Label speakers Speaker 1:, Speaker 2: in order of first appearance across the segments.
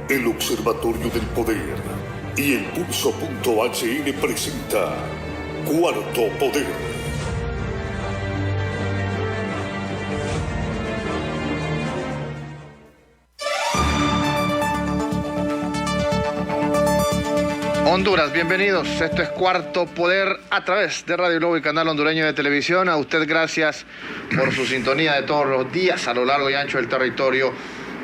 Speaker 1: El Observatorio del Poder y el Pulso.hn presenta Cuarto Poder.
Speaker 2: Honduras, bienvenidos. Esto es Cuarto Poder a través de Radio Globo y Canal Hondureño de Televisión. A usted gracias por su sintonía de todos los días a lo largo y ancho del territorio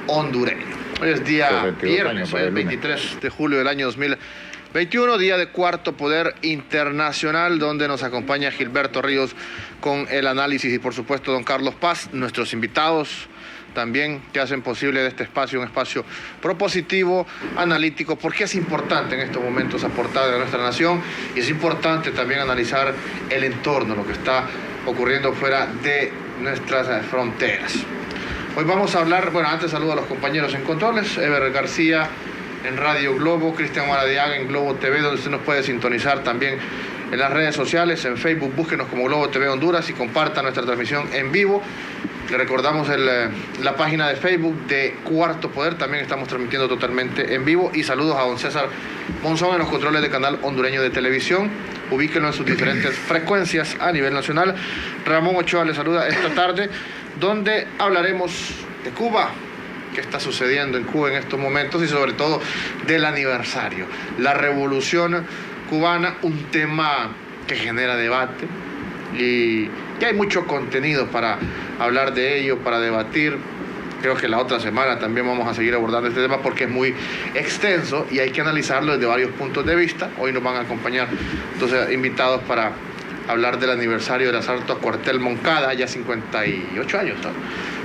Speaker 2: hondureño. Hoy es día viernes, hoy es el 23 de julio del año 2021, día de Cuarto Poder Internacional, donde nos acompaña Gilberto Ríos con el análisis y por supuesto don Carlos Paz, nuestros invitados también que hacen posible de este espacio un espacio propositivo, analítico, porque es importante en estos momentos aportar a nuestra nación y es importante también analizar el entorno, lo que está ocurriendo fuera de nuestras fronteras. Hoy vamos a hablar, bueno, antes saludo a los compañeros en controles, Ever García en Radio Globo, Cristian Maradiaga en Globo TV, donde usted nos puede sintonizar también en las redes sociales, en Facebook, búsquenos como Globo TV Honduras y comparta nuestra transmisión en vivo. Le recordamos la página de Facebook de Cuarto Poder, también estamos transmitiendo totalmente en vivo. Y saludos a don César Monzón en los controles de Canal Hondureño de Televisión. Ubíquenlo en sus diferentes frecuencias a nivel nacional. Ramón Ochoa le saluda esta tarde, donde hablaremos de Cuba, qué está sucediendo en Cuba en estos momentos y sobre todo del aniversario. La revolución cubana, un tema que genera debate y que hay mucho contenido para hablar de ello, para debatir. Creo que la otra semana también vamos a seguir abordando este tema porque es muy extenso y hay que analizarlo desde varios puntos de vista. Hoy nos van a acompañar entonces invitados para hablar del aniversario del asalto a Cuartel Moncada, ya 58 años, ¿no?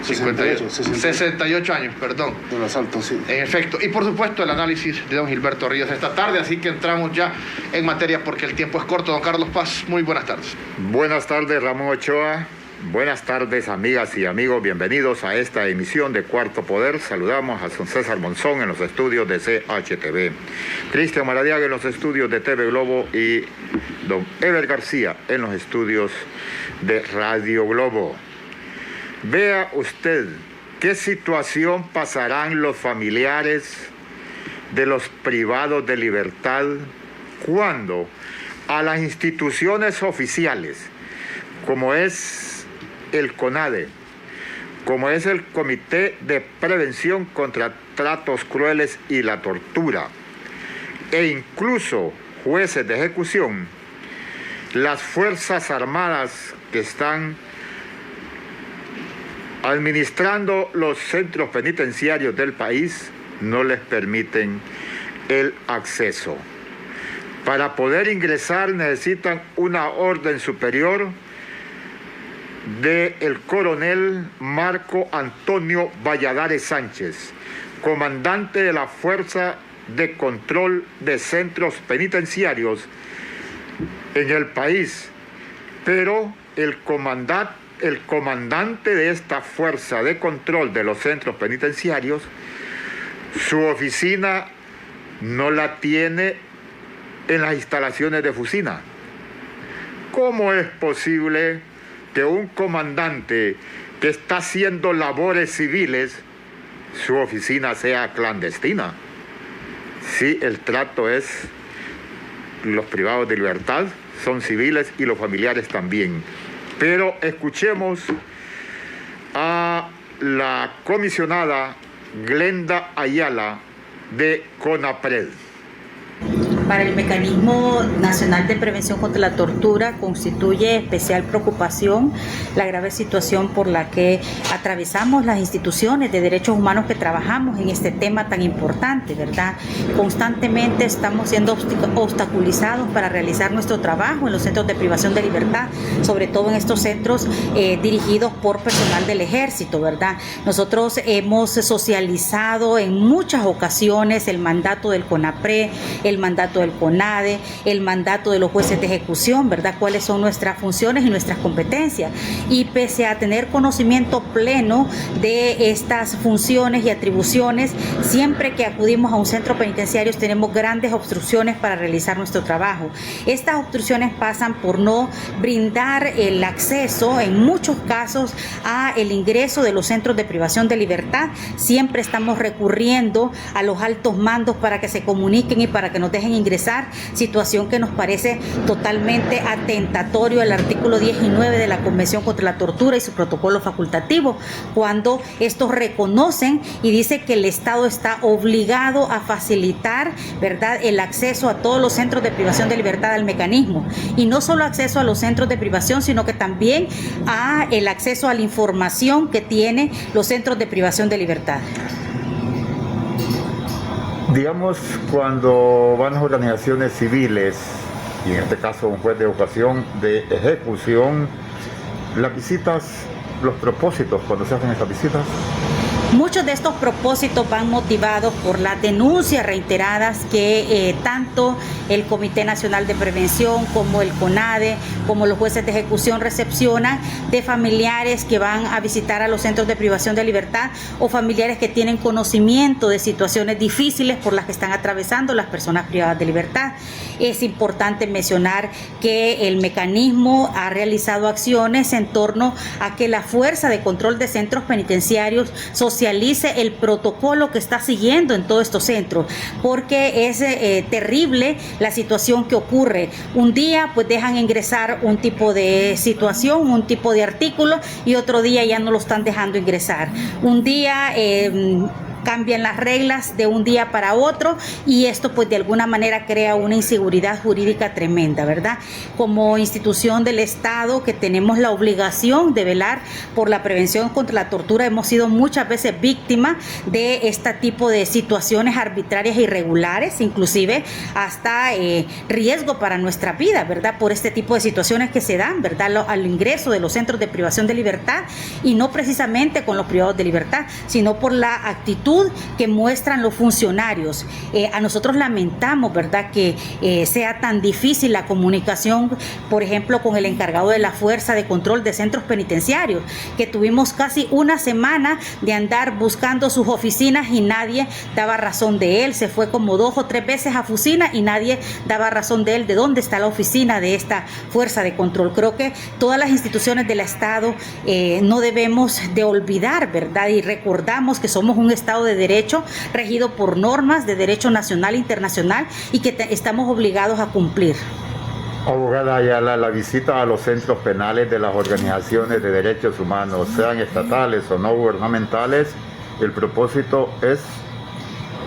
Speaker 2: 68 años, perdón.
Speaker 3: Del asalto, sí.
Speaker 2: En efecto. Y por supuesto el análisis de don Gilberto Ríos esta tarde, así que entramos ya en materia porque el tiempo es corto. Don Carlos Paz, muy buenas tardes.
Speaker 4: Buenas tardes, Ramón Ochoa. Buenas tardes, amigas y amigos. Bienvenidos a esta emisión de Cuarto Poder. Saludamos a don César Monzón en los estudios de CHTV, Cristian Maradiaga en los estudios de TV Globo y don Ever García en los estudios de Radio Globo. Vea usted qué situación pasarán los familiares de los privados de libertad cuando a las instituciones oficiales, como es el CONADE, como es el Comité de Prevención contra Tratos Crueles y la Tortura, e incluso jueces de ejecución, las Fuerzas Armadas que están administrando los centros penitenciarios del país no les permiten el acceso. Para poder ingresar necesitan una orden superior del coronel Marco Antonio Valladares Sánchez, comandante de la Fuerza de Control de Centros Penitenciarios en el país, pero el comandante de esta Fuerza de Control de los Centros Penitenciarios, su oficina no la tiene en las instalaciones de Fusina. ¿Cómo es posible que un comandante que está haciendo labores civiles, su oficina sea clandestina? Sí, el trato es, los privados de libertad son civiles y los familiares también. Pero escuchemos a la comisionada Glenda Ayala de CONAPRED.
Speaker 5: Para el Mecanismo Nacional de Prevención contra la Tortura constituye especial preocupación la grave situación por la que atravesamos las instituciones de derechos humanos que trabajamos en este tema tan importante, ¿verdad? Constantemente estamos siendo obstaculizados para realizar nuestro trabajo en los centros de privación de libertad, sobre todo en estos centros dirigidos por personal del ejército, ¿verdad? Nosotros hemos socializado en muchas ocasiones el mandato del CONAPRED, el mandato funcionamiento del CONADE, el mandato de los jueces de ejecución, ¿verdad? Cuáles son nuestras funciones y nuestras competencias. Y pese a tener conocimiento pleno de estas funciones y atribuciones, siempre que acudimos a un centro penitenciario tenemos grandes obstrucciones para realizar nuestro trabajo. Estas obstrucciones pasan por no brindar el acceso, en muchos casos, a el ingreso de los centros de privación de libertad. Siempre estamos recurriendo a los altos mandos para que se comuniquen y para que nos dejen ingresar, situación que nos parece totalmente atentatorio al artículo 19 de la Convención contra la Tortura y su protocolo facultativo, cuando estos reconocen y dice que el Estado está obligado a facilitar, ¿verdad?, el acceso a todos los centros de privación de libertad al mecanismo, y no solo acceso a los centros de privación, sino que también a el acceso a la información que tienen los centros de privación de libertad.
Speaker 4: Digamos, cuando van las organizaciones civiles, y en este caso un juez de ocasión de ejecución, las visitas, los propósitos cuando se hacen estas visitas.
Speaker 5: Muchos de estos propósitos van motivados por las denuncias reiteradas que tanto el Comité Nacional de Prevención como el CONADE, como los jueces de ejecución recepcionan de familiares que van a visitar a los centros de privación de libertad o familiares que tienen conocimiento de situaciones difíciles por las que están atravesando las personas privadas de libertad. Es importante mencionar que el mecanismo ha realizado acciones en torno a que la Fuerza de Control de Centros Penitenciarios socialice el protocolo que está siguiendo en todos estos centros, porque es terrible la situación que ocurre. Un día pues dejan ingresar un tipo de situación, un tipo de artículo, y otro día ya no lo están dejando ingresar. Un día cambian las reglas de un día para otro, y esto pues de alguna manera crea una inseguridad jurídica tremenda, ¿verdad? Como institución del Estado que tenemos la obligación de velar por la prevención contra la tortura, hemos sido muchas veces víctimas de este tipo de situaciones arbitrarias e irregulares, inclusive hasta riesgo para nuestra vida, ¿verdad? Por este tipo de situaciones que se dan, ¿verdad? Al ingreso de los centros de privación de libertad, y no precisamente con los privados de libertad, sino por la actitud que muestran los funcionarios. A nosotros lamentamos, ¿verdad?, que sea tan difícil la comunicación, por ejemplo, con el encargado de la Fuerza de Control de Centros Penitenciarios, que tuvimos casi una semana de andar buscando sus oficinas y nadie daba razón de él. Se fue como 2 o 3 veces a oficina y nadie daba razón de él, de dónde está la oficina de esta Fuerza de Control. Creo que todas las instituciones del Estado no debemos de olvidar, ¿verdad?, y recordamos que somos un Estado de derecho regido por normas de derecho nacional e internacional, y que estamos obligados a cumplir.
Speaker 4: Abogada Ayala, la visita a los centros penales de las organizaciones de derechos humanos, sean estatales o no gubernamentales, el propósito es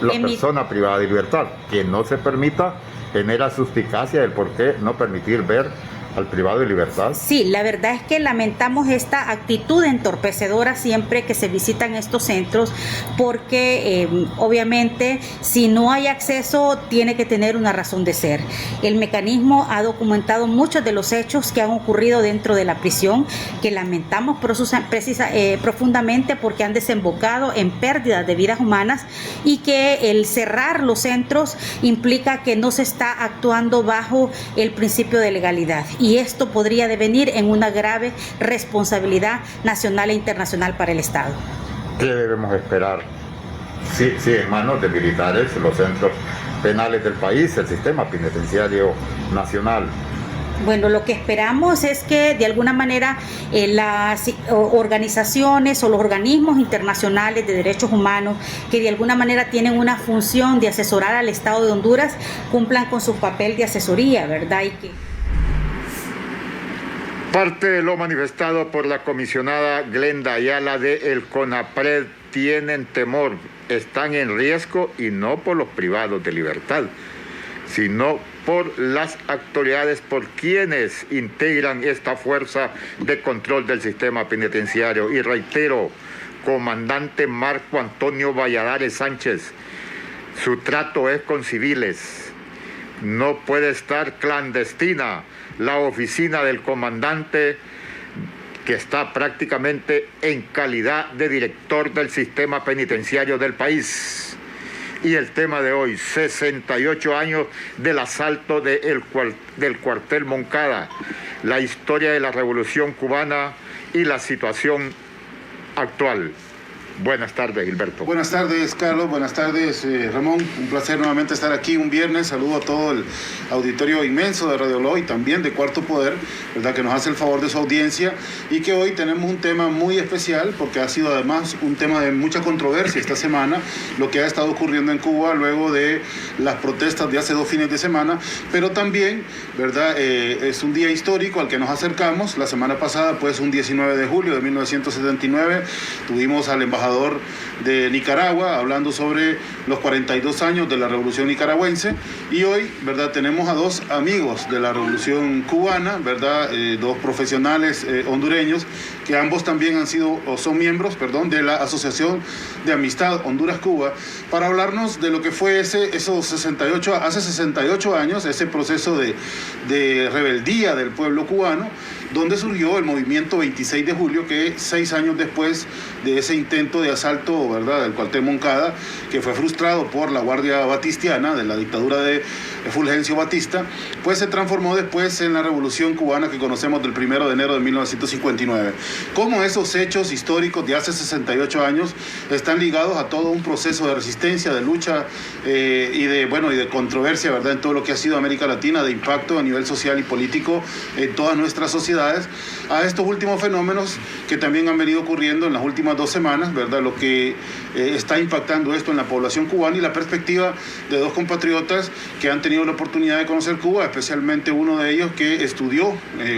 Speaker 4: la persona privada de libertad, que no se permita, genera suspicacia del por qué no permitir ver al privado de libertad.
Speaker 5: Sí, la verdad es que lamentamos esta actitud entorpecedora siempre que se visitan estos centros, porque obviamente si no hay acceso tiene que tener una razón de ser. El mecanismo ha documentado muchos de los hechos que han ocurrido dentro de la prisión, que lamentamos profundamente, porque han desembocado en pérdidas de vidas humanas, y que el cerrar los centros implica que no se está actuando bajo el principio de legalidad. Y esto podría devenir en una grave responsabilidad nacional e internacional para el Estado.
Speaker 4: ¿Qué debemos esperar? Sí, en manos de militares, los centros penales del país, el sistema penitenciario nacional.
Speaker 5: Bueno, lo que esperamos es que de alguna manera las organizaciones o los organismos internacionales de derechos humanos, que de alguna manera tienen una función de asesorar al Estado de Honduras, cumplan con su papel de asesoría, ¿verdad? Y que
Speaker 4: parte de lo manifestado por la comisionada Glenda Ayala de el CONAPRED, tienen temor, están en riesgo, y no por los privados de libertad, sino por las autoridades, por quienes integran esta fuerza de control del sistema penitenciario. Y reitero, comandante Marco Antonio Valladares Sánchez, su trato es con civiles, no puede estar clandestina la oficina del comandante, que está prácticamente en calidad de director del sistema penitenciario del país. Y el tema de hoy, 68 años del asalto del cuartel Moncada, la historia de la Revolución Cubana y la situación actual. Buenas tardes, Gilberto.
Speaker 3: Buenas tardes, Carlos. Buenas tardes, Ramón. Un placer nuevamente estar aquí un viernes. Saludo a todo el auditorio inmenso de Radio Lo y también de Cuarto Poder, ¿verdad?, que nos hace el favor de su audiencia, y que hoy tenemos un tema muy especial porque ha sido además un tema de mucha controversia esta semana, lo que ha estado ocurriendo en Cuba luego de las protestas de hace 2 fines de semana, pero también, ¿verdad?, es un día histórico al que nos acercamos. La semana pasada, pues, un 19 de julio de 1979, tuvimos al embajador de Nicaragua hablando sobre los 42 años de la Revolución Nicaragüense, y hoy, ¿verdad?, tenemos a 2 amigos de la Revolución Cubana, ¿verdad?, 2 profesionales hondureños que ambos también han sido o son miembros, de la Asociación de Amistad Honduras-Cuba, para hablarnos de lo que fue hace 68 años, ese proceso de rebeldía del pueblo cubano, donde surgió el movimiento 26 de julio, que 6 años después de ese intento de asalto, ¿verdad?, del cuartel Moncada, que fue frustrado por la Guardia Batistiana de la dictadura de Fulgencio Batista, pues se transformó después en la Revolución Cubana que conocemos del 1 de enero de 1959. Cómo esos hechos históricos de hace 68 años están ligados a todo un proceso de resistencia, de lucha y de controversia, ¿verdad?, en todo lo que ha sido América Latina, de impacto a nivel social y político en todas nuestras sociedades, a estos últimos fenómenos que también han venido ocurriendo en las últimas 2 semanas, ¿verdad?, lo que está impactando esto en la población cubana, y la perspectiva de 2 compatriotas que han tenido la oportunidad de conocer Cuba, especialmente uno de ellos que estudió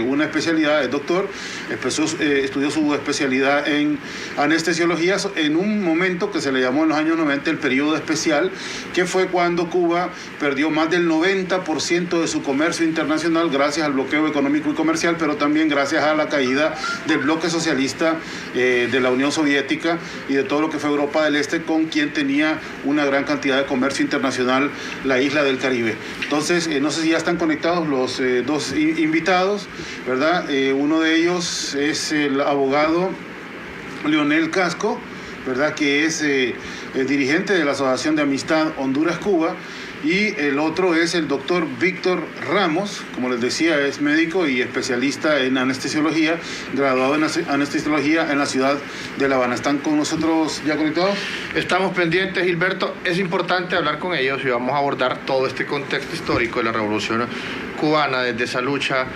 Speaker 3: una especialidad, es doctor, estudió su especialidad en anestesiología en un momento que se le llamó en los años 90 el periodo especial, que fue cuando Cuba perdió más del 90% de su comercio internacional gracias al bloqueo económico y comercial, pero también gracias a la caída del bloque socialista de la Unión Soviética y de todo lo que fue Europa del Este, con quien tenía una gran cantidad de comercio internacional la isla del Caribe. Entonces, no sé si ya están conectados los 2 invitados, ¿verdad? Uno de ellos es el abogado Leonel Casco, ¿verdad?, que es el dirigente de la Asociación de Amistad Honduras-Cuba, y el otro es el doctor Víctor Ramos, como les decía, es médico y especialista en anestesiología, graduado en anestesiología en la ciudad de La Habana. ¿Están con nosotros ya conectados?
Speaker 2: Estamos pendientes, Gilberto. Es importante hablar con ellos y vamos a abordar todo este contexto histórico de la Revolución Cubana, desde esa lucha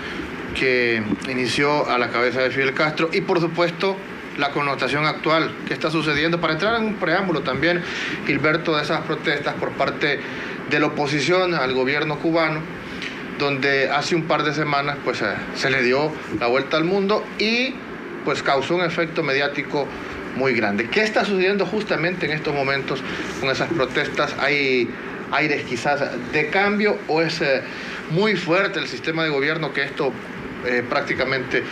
Speaker 2: que inició a la cabeza de Fidel Castro y, por supuesto, la connotación actual que está sucediendo, para entrar en un preámbulo también, Gilberto, de esas protestas por parte de la oposición al gobierno cubano, donde hace un par de semanas pues se le dio la vuelta al mundo y pues causó un efecto mediático muy grande. ¿Qué está sucediendo justamente en estos momentos con esas protestas? ¿Hay aires quizás de cambio o es muy fuerte el sistema de gobierno que esto prácticamente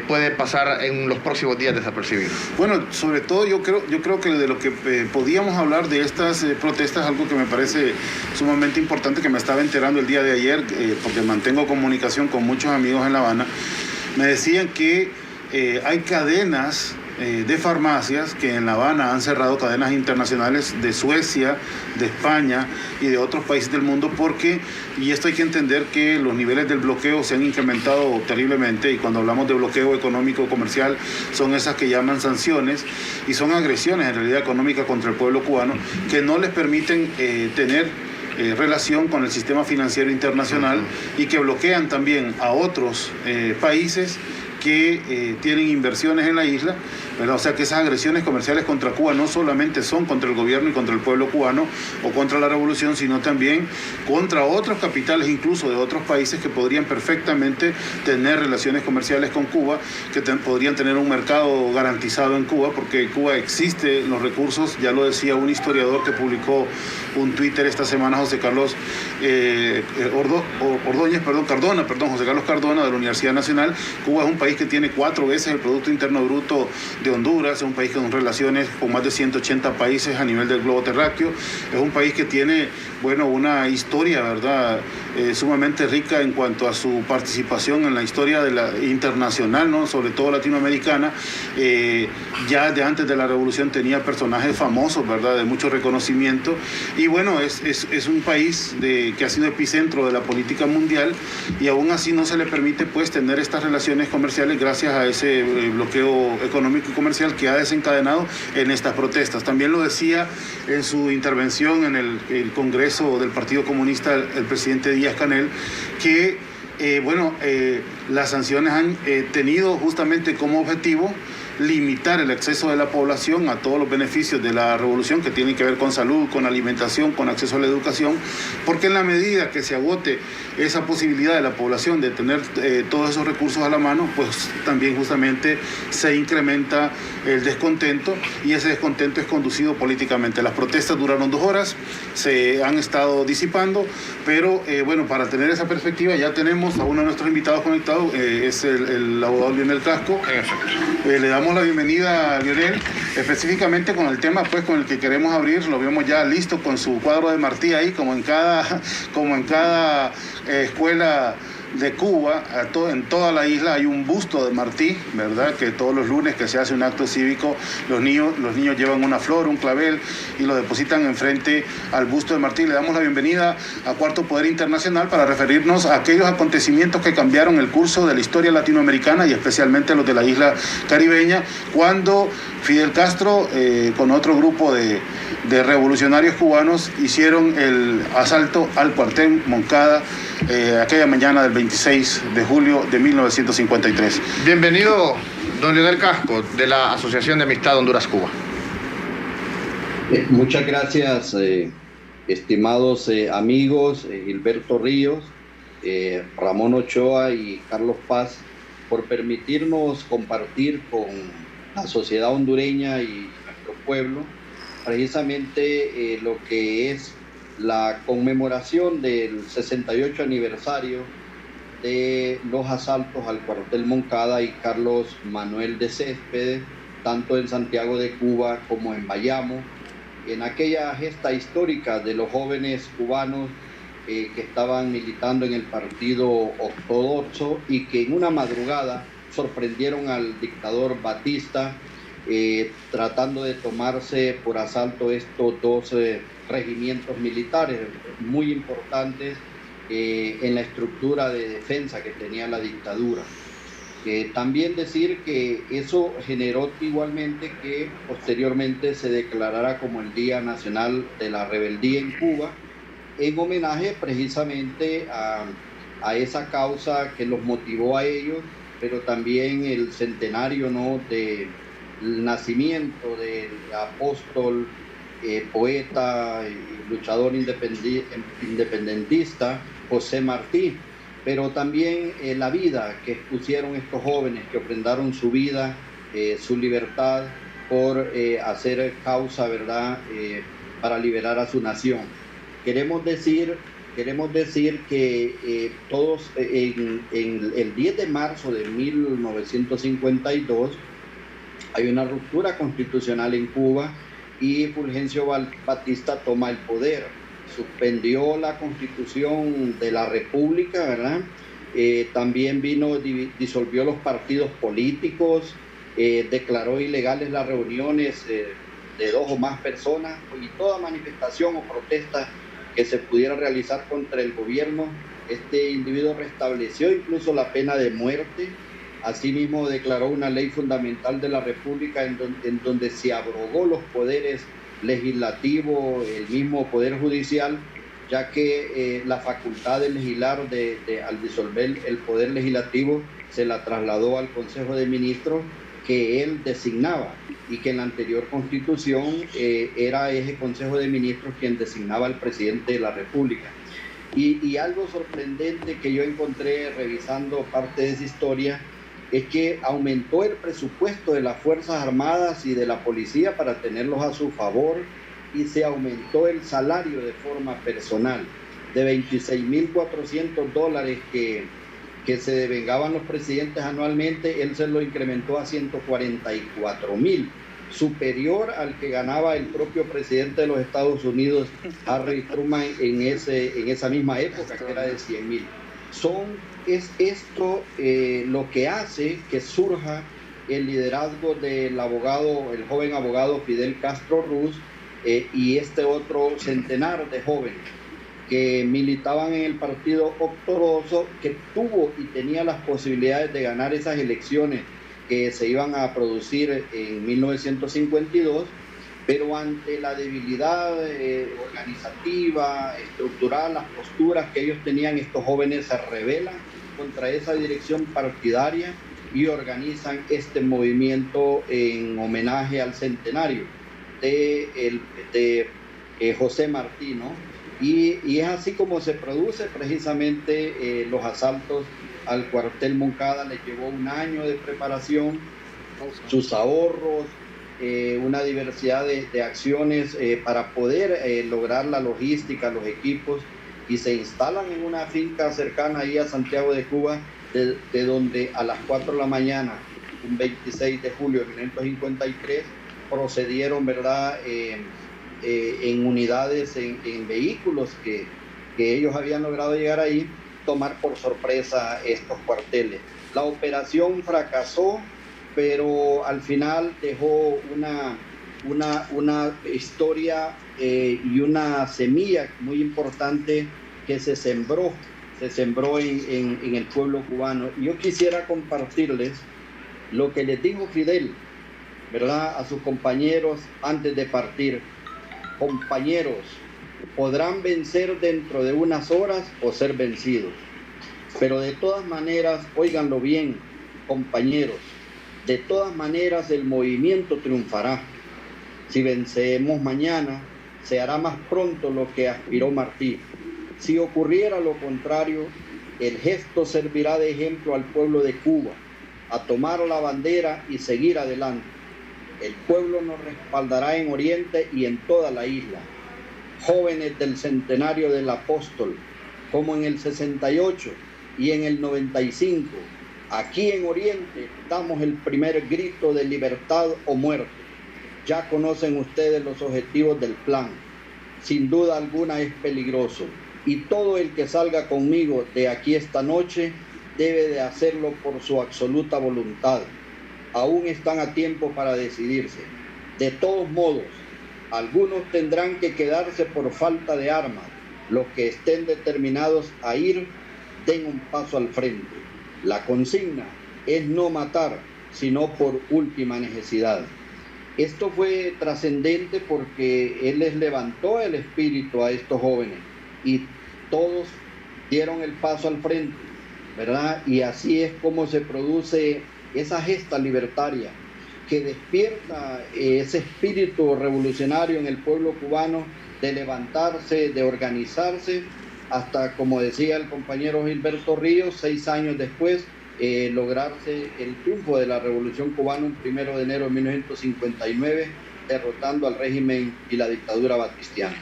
Speaker 2: puede pasar en los próximos días desapercibido?
Speaker 3: Bueno, sobre todo yo creo que de lo que podíamos hablar de estas protestas, algo que me parece sumamente importante, que me estaba enterando el día de ayer, porque mantengo comunicación con muchos amigos en La Habana, me decían que hay cadenas de farmacias que en La Habana han cerrado, cadenas internacionales de Suecia, de España y de otros países del mundo, porque, y esto hay que entender, que los niveles del bloqueo se han incrementado terriblemente, y cuando hablamos de bloqueo económico comercial son esas que llaman sanciones, y son agresiones en realidad económicas contra el pueblo cubano que no les permiten tener relación con el sistema financiero internacional, y que bloquean también a otros países que tienen inversiones en la isla, ¿verdad? O sea que esas agresiones comerciales contra Cuba no solamente son contra el gobierno y contra el pueblo cubano o contra la revolución, sino también contra otros capitales, incluso de otros países que podrían perfectamente tener relaciones comerciales con Cuba, que podrían tener un mercado garantizado en Cuba, porque en Cuba existen los recursos. Ya lo decía un historiador que publicó un Twitter esta semana, José Carlos José Carlos Cardona de la Universidad Nacional. Cuba es un país país que tiene 4 veces el Producto Interno Bruto de Honduras, es un país con relaciones con más de 180 países a nivel del globo terráqueo, es un país que tiene, bueno, una historia, ¿verdad?, sumamente rica en cuanto a su participación en la historia de la internacional, ¿no?, sobre todo latinoamericana. Ya de antes de la revolución tenía personajes famosos, ¿verdad?, de mucho reconocimiento, y bueno, es un país que ha sido epicentro de la política mundial, y aún así no se le permite pues tener estas relaciones comerciales gracias a ese bloqueo económico y comercial que ha desencadenado en estas protestas. También lo decía en su intervención en el Congreso del Partido Comunista el presidente Díaz-Canel, que las sanciones han tenido justamente como objetivo limitar el acceso de la población a todos los beneficios de la revolución que tienen que ver con salud, con alimentación, con acceso a la educación, porque en la medida que se agote esa posibilidad de la población de tener todos esos recursos a la mano, pues también justamente se incrementa el descontento, y ese descontento es conducido políticamente. Las protestas duraron 2 horas, se han estado disipando, pero para tener esa perspectiva ya tenemos a uno de nuestros invitados conectados, es el abogado Lionel Casco. Le damos la bienvenida a Lionel, específicamente con el tema pues con el que queremos abrir. Lo vemos ya listo con su cuadro de Martí ahí, como en cada escuela de Cuba, en toda la isla hay un busto de Martí, ¿verdad?, que todos los lunes que se hace un acto cívico, los niños llevan una flor, un clavel, y lo depositan enfrente al busto de Martí. Le damos la bienvenida a Cuarto Poder Internacional para referirnos a aquellos acontecimientos que cambiaron el curso de la historia latinoamericana y especialmente los de la isla caribeña, cuando Fidel Castro con otro grupo de revolucionarios cubanos hicieron el asalto al cuartel Moncada aquella mañana del 26 de julio de 1953.
Speaker 2: Bienvenido, don Lionel Casco, de la Asociación de Amistad Honduras-Cuba.
Speaker 6: Muchas gracias, estimados amigos, Gilberto Ríos, Ramón Ochoa y Carlos Paz, por permitirnos compartir con la sociedad hondureña y nuestro pueblo precisamente lo que es la conmemoración del 68 aniversario de los asaltos al cuartel Moncada y Carlos Manuel de Céspedes, tanto en Santiago de Cuba como en Bayamo, en aquella gesta histórica de los jóvenes cubanos que estaban militando en el partido ortodoxo y que en una madrugada sorprendieron al dictador Batista tratando de tomarse por asalto estos 12 regimientos militares muy importantes en la estructura de defensa que tenía la dictadura. También decir que eso generó igualmente que posteriormente se declarara como el Día Nacional de la Rebeldía en Cuba, en homenaje precisamente a esa causa que los motivó a ellos, pero también el centenario, ¿no?, del nacimiento del apóstol, poeta y luchador independentista José Martí, pero también la vida que expusieron estos jóvenes que ofrendaron su vida, su libertad por hacer causa, ¿verdad?, para liberar a su nación. Queremos decir que todos en el 10 de marzo de 1952 hay una ruptura constitucional en Cuba y Fulgencio Batista toma el poder. Suspendió la constitución de la República, ¿verdad? También disolvió los partidos políticos, declaró ilegales las reuniones de 2 o más personas y toda manifestación o protesta que se pudiera realizar contra el gobierno. Este individuo restableció incluso la pena de muerte. Asimismo declaró una ley fundamental de la República en donde se abrogó los poderes legislativo, el mismo poder judicial, ya que la facultad de legislar al disolver el poder legislativo se la trasladó al Consejo de Ministros que él designaba, y que en la anterior constitución era ese Consejo de Ministros quien designaba al presidente de la República. Y algo sorprendente que yo encontré revisando parte de esa historia es que aumentó el presupuesto de las Fuerzas Armadas y de la Policía para tenerlos a su favor, y se aumentó el salario de forma personal de $26,400 que se devengaban los presidentes anualmente, él se lo incrementó a 144,000, superior al que ganaba el propio presidente de los Estados Unidos, Harry Truman, en esa misma época, que era de 100,000. Es esto lo que hace que surja el liderazgo del el joven abogado Fidel Castro Ruz, y este otro centenar de jóvenes que militaban en el partido Octoroso, que tuvo y tenía las posibilidades de ganar esas elecciones que se iban a producir en 1952, pero ante la debilidad organizativa, estructural, las posturas que ellos tenían, estos jóvenes se rebelan contra esa dirección partidaria y organizan este movimiento en homenaje al centenario de José Martí, ¿no? Y es así como se produce precisamente los asaltos al cuartel Moncada. Les llevó un año de preparación, sus ahorros, una diversidad de acciones para poder lograr la logística, los equipos, y se instalan en una finca cercana ahí a Santiago de Cuba, de donde a las 4 de la mañana, un 26 de julio de 1953, procedieron, ¿verdad?, en unidades, en vehículos que ellos habían logrado llegar ahí, tomar por sorpresa estos cuarteles. La operación fracasó, pero al final dejó una historia y una semilla muy importante que se sembró en el pueblo cubano. Yo quisiera compartirles lo que les dijo Fidel, ¿verdad?, a sus compañeros antes de partir. Compañeros, podrán vencer dentro de unas horas o ser vencidos, pero de todas maneras, óiganlo bien, compañeros, de todas maneras el movimiento triunfará. Si vencemos mañana, se hará más pronto lo que aspiró Martí. Si ocurriera lo contrario, el gesto servirá de ejemplo al pueblo de Cuba a tomar la bandera y seguir adelante. El pueblo nos respaldará en Oriente y en toda la isla. Jóvenes del centenario del apóstol, como en el 68 y en el 95, aquí en Oriente damos el primer grito de libertad o muerte. Ya conocen ustedes los objetivos del plan. Sin duda alguna es peligroso, y todo el que salga conmigo de aquí esta noche debe de hacerlo por su absoluta voluntad. Aún están a tiempo para decidirse. De todos modos, algunos tendrán que quedarse por falta de armas. Los que estén determinados a ir, den un paso al frente. La consigna es no matar, sino por última necesidad. Esto fue trascendente porque él les levantó el espíritu a estos jóvenes y todos dieron el paso al frente, ¿verdad? Y así es como se produce esa gesta libertaria que despierta ese espíritu revolucionario en el pueblo cubano de levantarse, de organizarse, hasta, como decía el compañero Gilberto Ríos, 6 años después, lograrse el triunfo de la Revolución Cubana un 1 de enero de 1959, derrotando al régimen y la dictadura batistiana.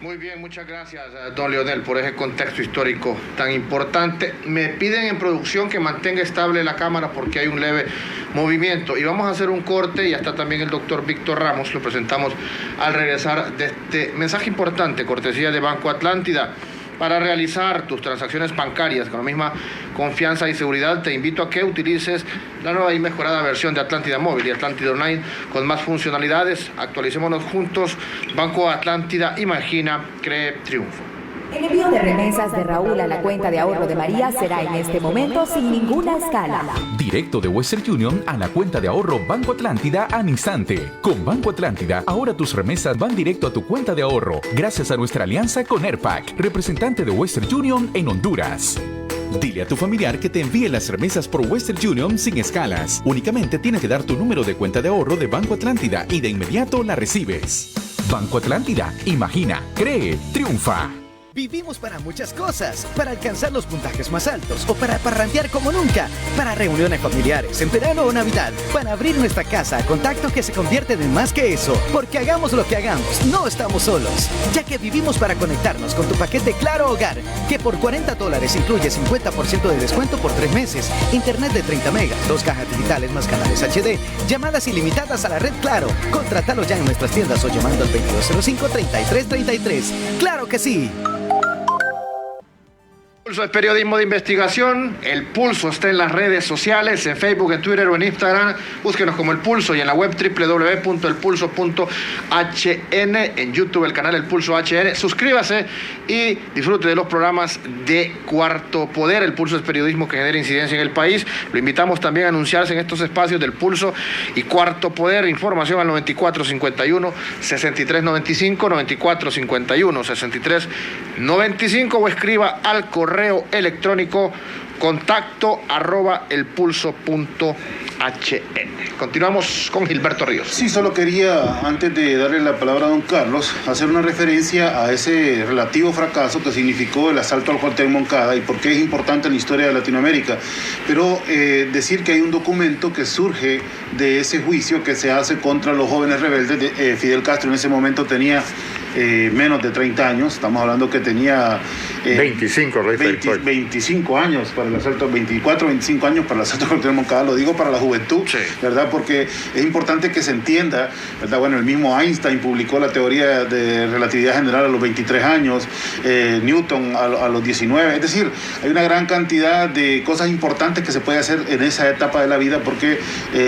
Speaker 2: Muy bien, muchas gracias, don Leonel, por ese contexto histórico tan importante. Me piden en producción que mantenga estable la cámara porque hay un leve movimiento. Y vamos a hacer un corte, y está también el doctor Víctor Ramos, lo presentamos al regresar de este mensaje importante, cortesía de Banco Atlántida. Para realizar tus transacciones bancarias con la misma confianza y seguridad, te invito a que utilices la nueva y mejorada versión de Atlántida Móvil y Atlántida Online con más funcionalidades. Actualicémonos juntos. Banco Atlántida, imagina, cree, triunfo.
Speaker 7: El envío de remesas de Raúl a la cuenta de ahorro de María será en este momento sin ninguna escala.
Speaker 8: Directo de Western Union a la cuenta de ahorro Banco Atlántida al instante. Con Banco Atlántida, ahora tus remesas van directo a tu cuenta de ahorro, gracias a nuestra alianza con Airpac, representante de Western Union en Honduras. Dile a tu familiar que te envíe las remesas por Western Union sin escalas. Únicamente tienes que dar tu número de cuenta de ahorro de Banco Atlántida y de inmediato la recibes. Banco Atlántida, imagina, cree, triunfa.
Speaker 9: Vivimos para muchas cosas, para alcanzar los puntajes más altos o para parrandear como nunca, para reuniones familiares en verano o Navidad, para abrir nuestra casa a contactos que se convierten en más que eso, porque hagamos lo que hagamos, no estamos solos, ya que vivimos para conectarnos con tu paquete Claro Hogar, que por $40 incluye 50% de descuento por 3 meses, internet de 30 megas, 2 cajas digitales más canales HD, llamadas ilimitadas a la red Claro. Contrátalo ya en nuestras tiendas o llamando al 2205-3333. ¡Claro que sí!
Speaker 2: Pulso es periodismo de investigación. El Pulso está en las redes sociales, en Facebook, en Twitter o en Instagram. Búsquenos como El Pulso y en la web www.elpulso.hn, en YouTube el canal El Pulso HN. Suscríbase y disfrute de los programas de Cuarto Poder. El Pulso es periodismo que genera incidencia en el país. Lo invitamos también a anunciarse en estos espacios del Pulso y Cuarto Poder. Información al 9451-6395, 9451-6395 o escriba al correo electrónico contacto@elpulso.hn. Continuamos con Gilberto Ríos.
Speaker 3: Sí, solo quería, antes de darle la palabra a don Carlos, hacer una referencia a ese relativo fracaso que significó el asalto al cuartel Moncada y por qué es importante en la historia de Latinoamérica. Pero decir que hay un documento que surge de ese juicio que se hace contra los jóvenes rebeldes. Fidel Castro en ese momento tenía menos de 30 años, estamos hablando que tenía 25 años para el asalto, 24, 25 años para el asalto al cuartel Moncada. Lo digo para la juventud, sí, ¿verdad? Porque es importante que se entienda, ¿verdad? Bueno, el mismo Einstein publicó la teoría de relatividad general a los 23 años, Newton a los 19, es decir, hay una gran cantidad de cosas importantes que se puede hacer en esa etapa de la vida porque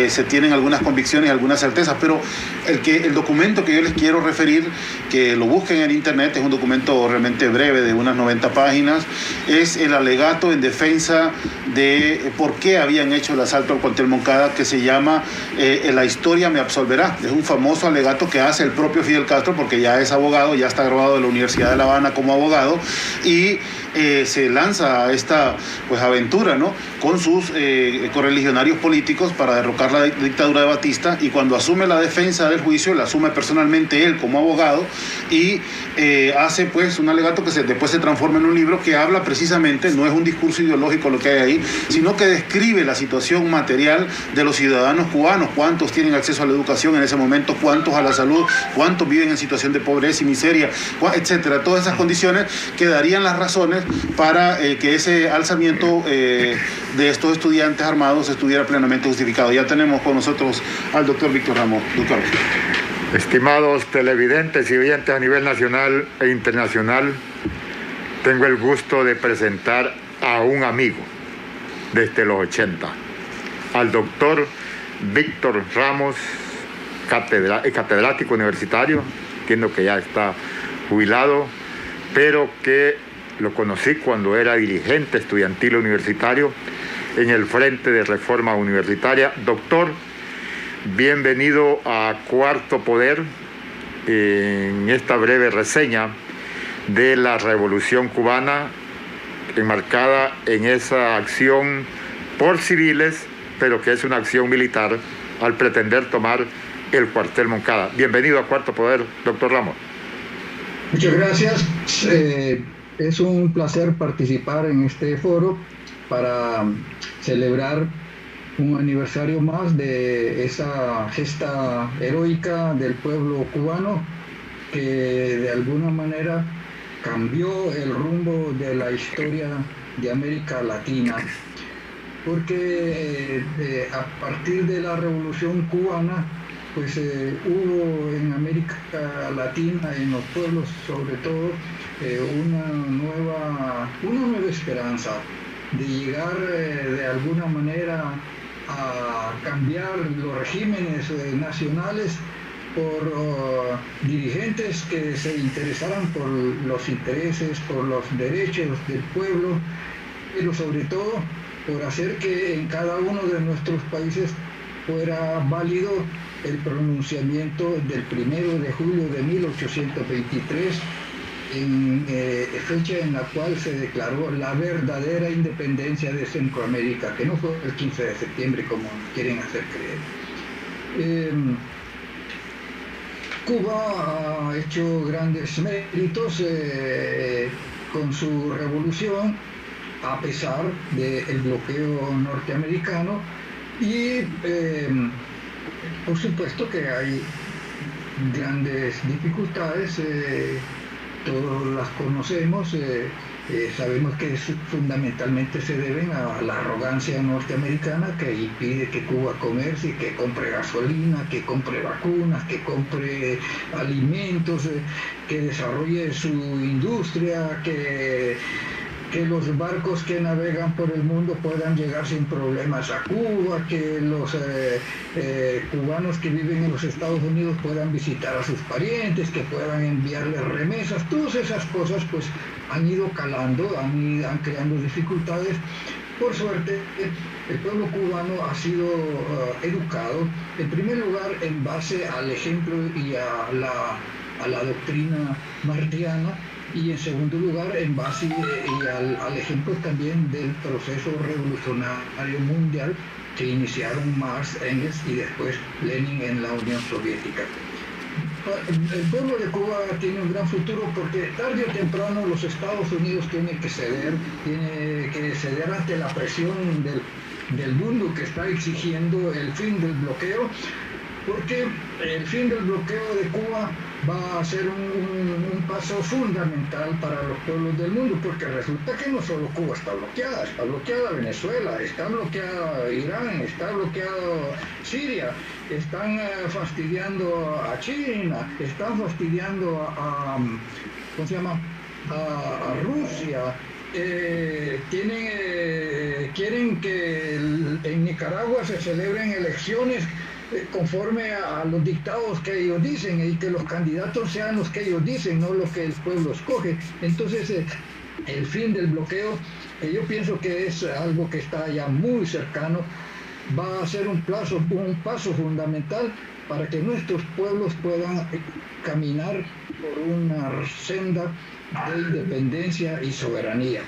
Speaker 3: se tienen algunas convicciones, algunas certezas, pero el documento que yo les quiero referir, que lo busquen en internet, es un documento realmente breve de unas 90 páginas, es el alegato en defensa de por qué habían hecho el asalto al cuartel Moncada, que se llama La historia me absolverá. Es un famoso alegato que hace el propio Fidel Castro porque ya es abogado, ya está graduado de la Universidad de La Habana como abogado y se lanza a esta aventura, ¿no?, con sus correligionarios políticos para derrocar la dictadura de Batista, y cuando asume la defensa del juicio la asume personalmente él como abogado y hace pues un alegato que después se transforma en un libro que habla precisamente, no es un discurso ideológico lo que hay ahí, sino que describe la situación material de los ciudadanos cubanos, cuántos tienen acceso a la educación en ese momento, cuántos a la salud, cuántos viven en situación de pobreza y miseria, etcétera. Todas esas condiciones que darían las razones para que ese alzamiento de estos estudiantes armados estuviera plenamente justificado. Ya tenemos con nosotros al doctor Víctor Ramos. Doctor.
Speaker 4: Estimados televidentes y oyentes a nivel nacional e internacional, tengo el gusto de presentar a un amigo desde los 80, al doctor Víctor Ramos, catedrático universitario, entiendo que ya está jubilado, pero que lo conocí cuando era dirigente estudiantil universitario en el Frente de Reforma Universitaria. Doctor, bienvenido a Cuarto Poder en esta breve reseña de la Revolución Cubana, enmarcada en esa acción por civiles, pero que es una acción militar al pretender tomar el cuartel Moncada. Bienvenido a Cuarto Poder, doctor Ramos.
Speaker 10: Muchas gracias. Es un placer participar en este foro para celebrar un aniversario más de esa gesta heroica del pueblo cubano que de alguna manera cambió el rumbo de la historia de América Latina, porque a partir de la Revolución Cubana pues hubo en América Latina, en los pueblos sobre todo, una nueva esperanza de llegar de alguna manera a cambiar los regímenes nacionales por dirigentes que se interesaran por los intereses, por los derechos del pueblo, pero sobre todo por hacer que en cada uno de nuestros países fuera válido el pronunciamiento del 1 de julio de 1823, fecha en la cual se declaró la verdadera independencia de Centroamérica, que no fue el 15 de septiembre como quieren hacer creer. Cuba ha hecho grandes méritos con su revolución, a pesar del bloqueo norteamericano, y por supuesto que hay grandes dificultades, todos las conocemos, sabemos que fundamentalmente se deben a la arrogancia norteamericana que impide que Cuba comercie, que compre gasolina, que compre vacunas, que compre alimentos, que desarrolle su industria, que los barcos que navegan por el mundo puedan llegar sin problemas a Cuba, que los cubanos que viven en los Estados Unidos puedan visitar a sus parientes, que puedan enviarles remesas. Todas esas cosas pues han ido calando, han creando dificultades. Por suerte, el pueblo cubano ha sido educado, en primer lugar, en base al ejemplo y a la doctrina martiana, y en segundo lugar en base al ejemplo también del proceso revolucionario mundial que iniciaron Marx, Engels y después Lenin en la Unión Soviética. El pueblo de Cuba tiene un gran futuro porque tarde o temprano los Estados Unidos tienen que ceder ante la presión del mundo que está exigiendo el fin del bloqueo, porque el fin del bloqueo de Cuba va a ser un paso fundamental para los pueblos del mundo, porque resulta que no solo Cuba está bloqueada Venezuela, está bloqueada Irán, está bloqueado Siria, están fastidiando a China, están fastidiando a Rusia. Quieren que en Nicaragua se celebren elecciones conforme a los dictados que ellos dicen y que los candidatos sean los que ellos dicen, no los que el pueblo escoge. Entonces, el fin del bloqueo, yo pienso que es algo que está ya muy cercano, va a ser un paso fundamental para que nuestros pueblos puedan caminar por una senda de independencia y soberanía.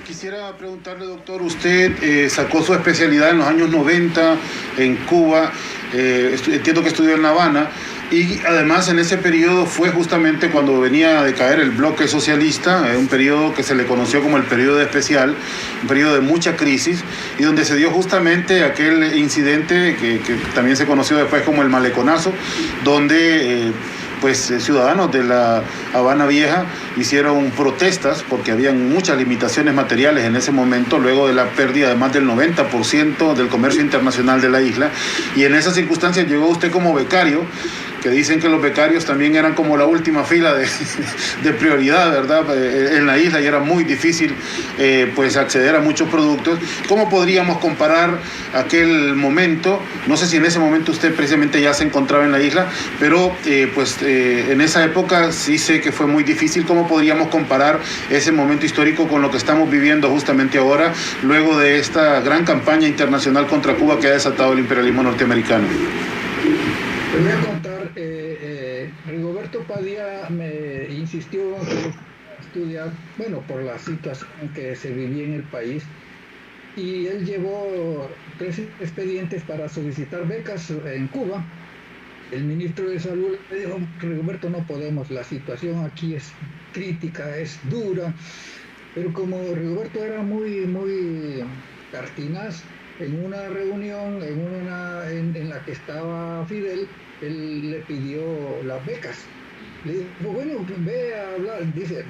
Speaker 3: Quisiera preguntarle, doctor, usted sacó su especialidad en los años 90 en Cuba, entiendo que estudió en La Habana, y además en ese periodo fue justamente cuando venía a decaer el bloque socialista, un periodo que se le conoció como el periodo especial, un periodo de mucha crisis, y donde se dio justamente aquel incidente que también se conoció después como el Maleconazo, donde ciudadanos de la Habana Vieja hicieron protestas porque habían muchas limitaciones materiales en ese momento, luego de la pérdida de más del 90% del comercio internacional de la isla, y en esas circunstancias llegó usted como becario, que dicen que los becarios también eran como la última fila de prioridad, ¿verdad?, en la isla, y era muy difícil acceder a muchos productos. ¿Cómo podríamos comparar aquel momento? No sé si en ese momento usted precisamente ya se encontraba en la isla, pero en esa época sí sé que fue muy difícil. ¿Cómo podríamos comparar ese momento histórico con lo que estamos viviendo justamente ahora, luego de esta gran campaña internacional contra Cuba que ha desatado el imperialismo norteamericano?
Speaker 10: Te voy a contar, Rigoberto Padilla me insistió en estudiar, por la situación que se vivía en el país, y él llevó 3 expedientes para solicitar becas en Cuba. El ministro de Salud le dijo: Rigoberto, no podemos, la situación aquí es crítica, es dura. Pero como Rigoberto era muy pertinaz, en una reunión en la que estaba Fidel, él le pidió las becas. Le dijo: bueno, ve a hablar. Dice: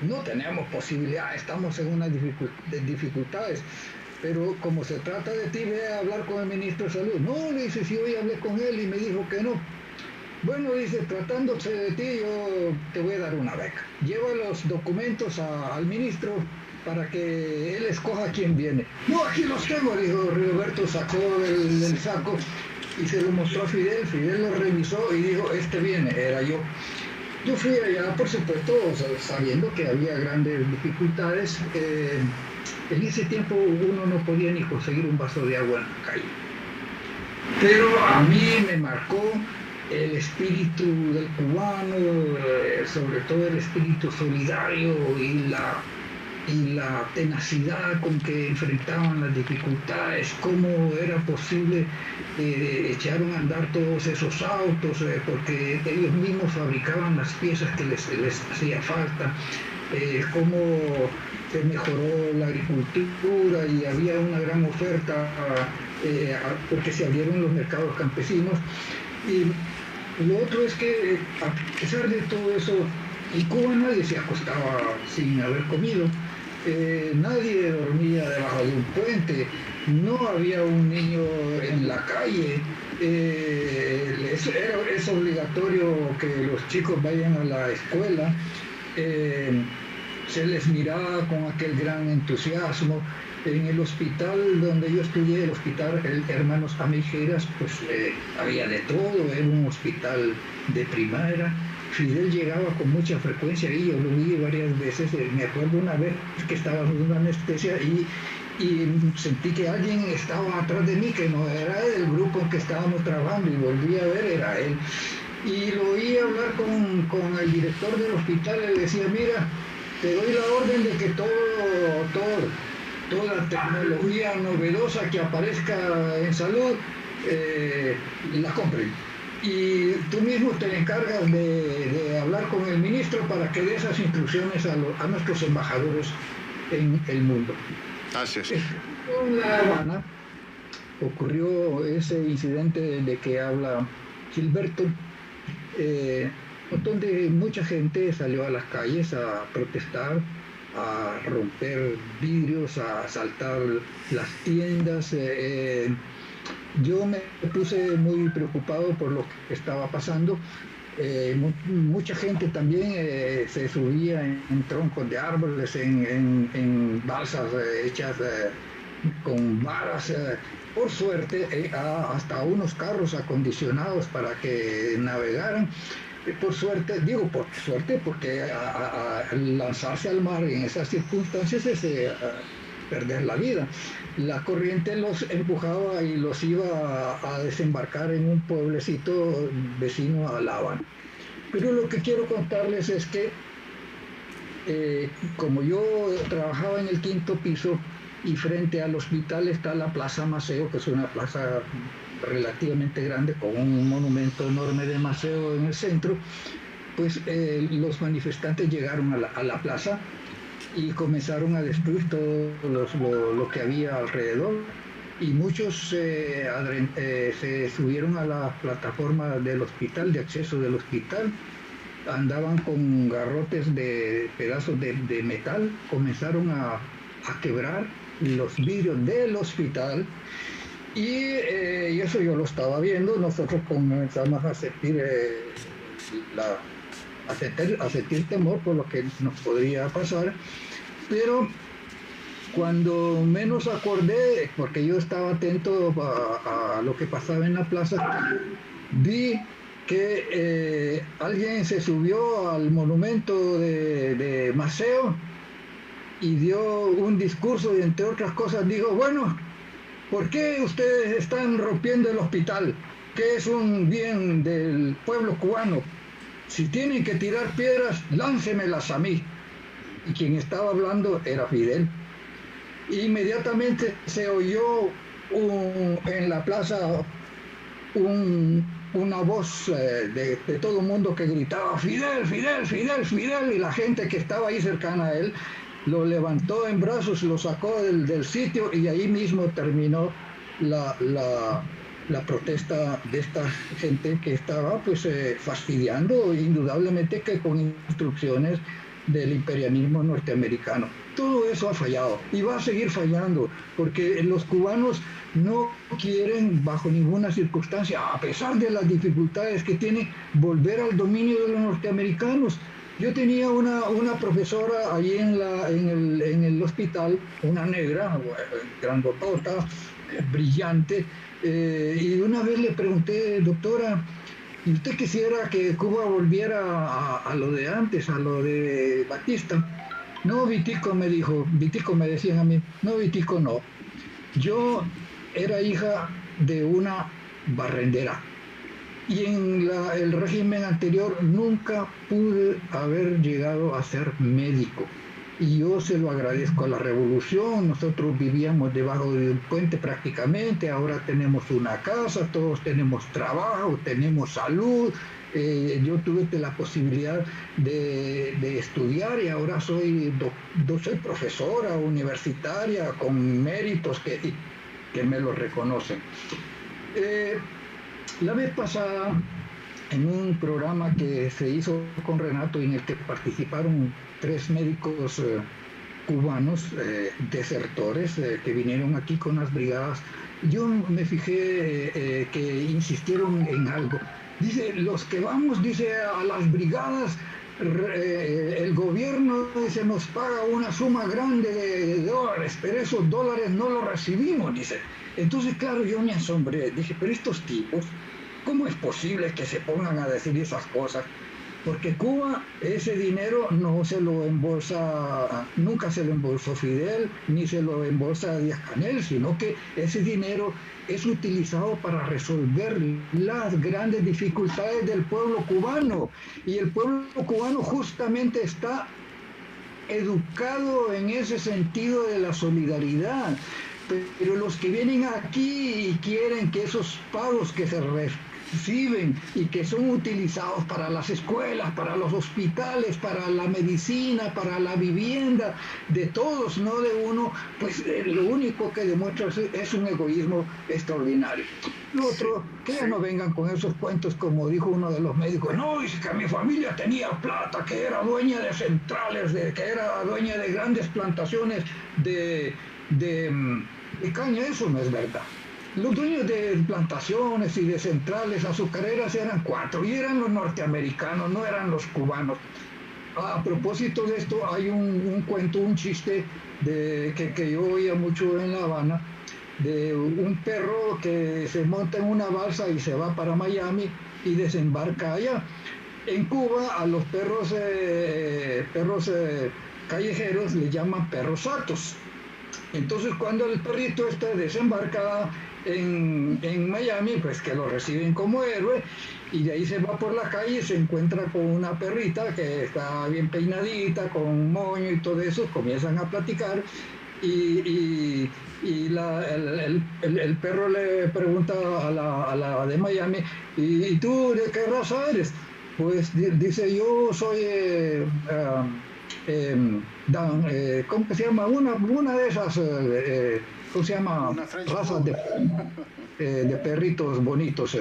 Speaker 10: no tenemos posibilidad, estamos en unas dificultades, pero como se trata de ti, ve a hablar con el ministro de Salud. No, le dice, si hoy hablé con él y me dijo que no. Bueno, dice, tratándose de ti, yo te voy a dar una beca. Lleva los documentos al ministro para que él escoja quién viene. No, aquí los tengo, dijo Rigoberto, sacó del saco y se lo mostró a Fidel. Fidel lo revisó y dijo: este viene, era yo. Yo fui allá, por supuesto, sabiendo que había grandes dificultades. En ese tiempo uno no podía ni conseguir un vaso de agua en la calle. Pero a mí me marcó el espíritu del cubano, sobre todo el espíritu solidario y la tenacidad con que enfrentaban las dificultades, cómo era posible echaron a andar todos esos autos, porque ellos mismos fabricaban las piezas que les hacía falta. cómo se mejoró la agricultura y había una gran oferta porque se abrieron los mercados campesinos. Y lo otro es que a pesar de todo eso, en Cuba nadie se acostaba sin haber comido, nadie dormía debajo de un puente, no había un niño en la calle. Es obligatorio que los chicos vayan a la escuela, se les miraba con aquel gran entusiasmo. En el hospital donde yo estudié, el hospital Hermanos Amijeras, pues había de todo, era un hospital de primera. Fidel llegaba con mucha frecuencia y yo lo vi varias veces. Me acuerdo una vez que estaba dando anestesia y sentí que alguien estaba atrás de mí, que no era del grupo en que estábamos trabajando, y volví a ver, era él. Y lo oí hablar con el director del hospital, le decía, mira, te doy la orden de que toda tecnología novedosa que aparezca en salud, la compren. Y tú mismo te encargas de hablar con el ministro para que dé esas instrucciones a nuestros embajadores en el mundo.
Speaker 2: Gracias.
Speaker 10: En La Habana ocurrió ese incidente de que habla Gilberto. Mucha gente salió a las calles a protestar, a romper vidrios, a asaltar las tiendas. Yo me puse muy preocupado por lo que estaba pasando. Mucha gente también se subía en troncos de árboles, en balsas hechas con varas. Por suerte, hasta unos carros acondicionados para que navegaran. Por suerte, digo por suerte, porque al lanzarse al mar en esas circunstancias es perder la vida. La corriente los empujaba y los iba a desembarcar en un pueblecito vecino a La Habana. Pero lo que quiero contarles es que como yo trabajaba en el 5º piso y frente al hospital está la Plaza Maceo, que es una plaza relativamente grande con un monumento enorme de Maceo en el centro, pues los manifestantes llegaron a la plaza y comenzaron a destruir todo lo que había alrededor, y muchos se subieron a la plataforma del hospital, de acceso del hospital, andaban con garrotes de pedazos de metal, comenzaron a quebrar los vidrios del hospital, y eso yo lo estaba viendo. Nosotros comenzamos a sentir temor por lo que nos podría pasar, pero cuando menos acordé, porque yo estaba atento a lo que pasaba en la plaza, vi que alguien se subió al monumento de Maceo y dio un discurso, y entre otras cosas dijo, bueno, ¿por qué ustedes están rompiendo el hospital, que es un bien del pueblo cubano? Si tienen que tirar piedras, láncemelas a mí. Y quien estaba hablando era Fidel. Inmediatamente se oyó en la plaza una voz de todo el mundo que gritaba, Fidel, Fidel, Fidel, Fidel, y la gente que estaba ahí cercana a él lo levantó en brazos, lo sacó del sitio, y ahí mismo terminó la protesta de esta gente que estaba pues fastidiando, indudablemente que con instrucciones del imperialismo norteamericano. Todo eso ha fallado y va a seguir fallando, porque los cubanos no quieren bajo ninguna circunstancia, a pesar de las dificultades que tienen, volver al dominio de los norteamericanos. Yo tenía una profesora ahí en el hospital, una negra, grandotota, brillante, y una vez le pregunté, doctora, ¿y usted quisiera que Cuba volviera a lo de antes, a lo de Batista? No, Vitico, me dijo, Vitico me decían a mí, no, Vitico no. Yo era hija de una barrendera y en el régimen anterior nunca pude haber llegado a ser médico. Y yo se lo agradezco a la revolución. Nosotros vivíamos debajo de un puente prácticamente, ahora tenemos una casa, todos tenemos trabajo, tenemos salud, yo tuve la posibilidad de estudiar y ahora soy profesora universitaria con méritos que me lo reconocen. La vez pasada, en un programa que se hizo con Renato y en el que participaron 3 médicos cubanos, desertores, que vinieron aquí con las brigadas, yo me fijé que insistieron en algo. Dice, los que vamos, dice, a las brigadas, el gobierno, dice, nos paga una suma grande de dólares, pero esos dólares no los recibimos, dice. Entonces, claro, yo me asombré. Dije, pero estos tipos, ¿cómo es posible que se pongan a decir esas cosas? Porque Cuba ese dinero no se lo embolsa, nunca se lo embolsó Fidel, ni se lo embolsa Díaz-Canel, sino que ese dinero es utilizado para resolver las grandes dificultades del pueblo cubano. Y el pueblo cubano justamente está educado en ese sentido de la solidaridad. Pero los que vienen aquí y quieren que esos pagos que se reciben y que son utilizados para las escuelas, para los hospitales, para la medicina, para la vivienda, de todos, no de uno, pues lo único que demuestra es un egoísmo extraordinario. Lo otro, que ya no vengan con esos cuentos como dijo uno de los médicos, no, dice que mi familia tenía plata, que era dueña de centrales, que era dueña de grandes plantaciones de caña. Eso no es verdad. Los dueños de plantaciones y de centrales azucareras eran 4 y eran los norteamericanos, no eran los cubanos. A propósito de esto, hay un cuento, un chiste que yo oía mucho en La Habana, de un perro que se monta en una balsa y se va para Miami y desembarca allá. En Cuba a los perros callejeros le llaman perros satos. Entonces cuando el perrito desembarca en Miami, pues que lo reciben como héroe, y de ahí se va por la calle y se encuentra con una perrita que está bien peinadita, con un moño y todo eso, comienzan a platicar y el perro le pregunta a la de Miami, ¿y tú de qué raza eres? Pues dice, yo soy... ¿cómo que se llama? Una de esas, ¿cómo se llama? Razas de perritos bonitos.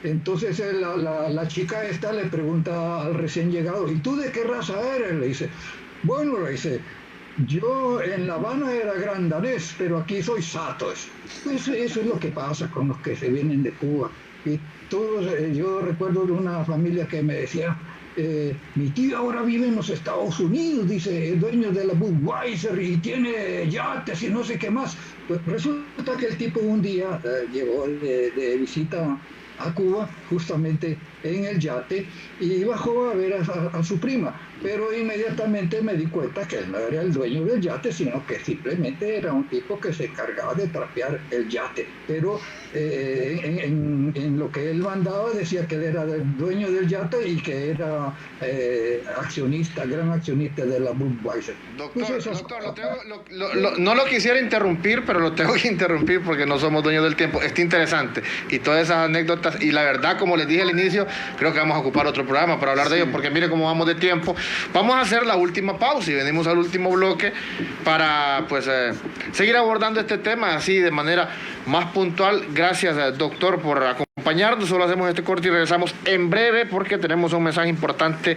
Speaker 10: Entonces la chica esta le pregunta al recién llegado, ¿y tú de qué raza eres? Le dice, bueno, le dice, yo en La Habana era gran danés, pero aquí soy sato. Eso es lo que pasa con los que se vienen de Cuba. Y todos, yo recuerdo de una familia que me decía, mi tío ahora vive en los Estados Unidos, dice, es dueño de la Budweiser y tiene yates y no sé qué más. Pues resulta que el tipo un día llegó de visita a Cuba, justamente en el yate, y bajó a ver a su prima, pero inmediatamente me di cuenta que él no era el dueño del yate, sino que simplemente era un tipo que se encargaba de trapear el yate, pero en lo que él mandaba decía que él era el dueño del yate y que era accionista, gran accionista de la Budweiser.
Speaker 2: Doctor, no lo quisiera interrumpir, pero lo tengo que interrumpir porque no somos dueños del tiempo. Está interesante y todas esas anécdotas, y la verdad, como les dije al inicio, creo que vamos a ocupar otro programa para hablar de ello, porque mire cómo vamos de tiempo. Vamos a hacer la última pausa y venimos al último bloque para seguir abordando este tema así de manera más puntual. Gracias, doctor, por acompañarnos. Solo hacemos este corte y regresamos en breve porque tenemos un mensaje importante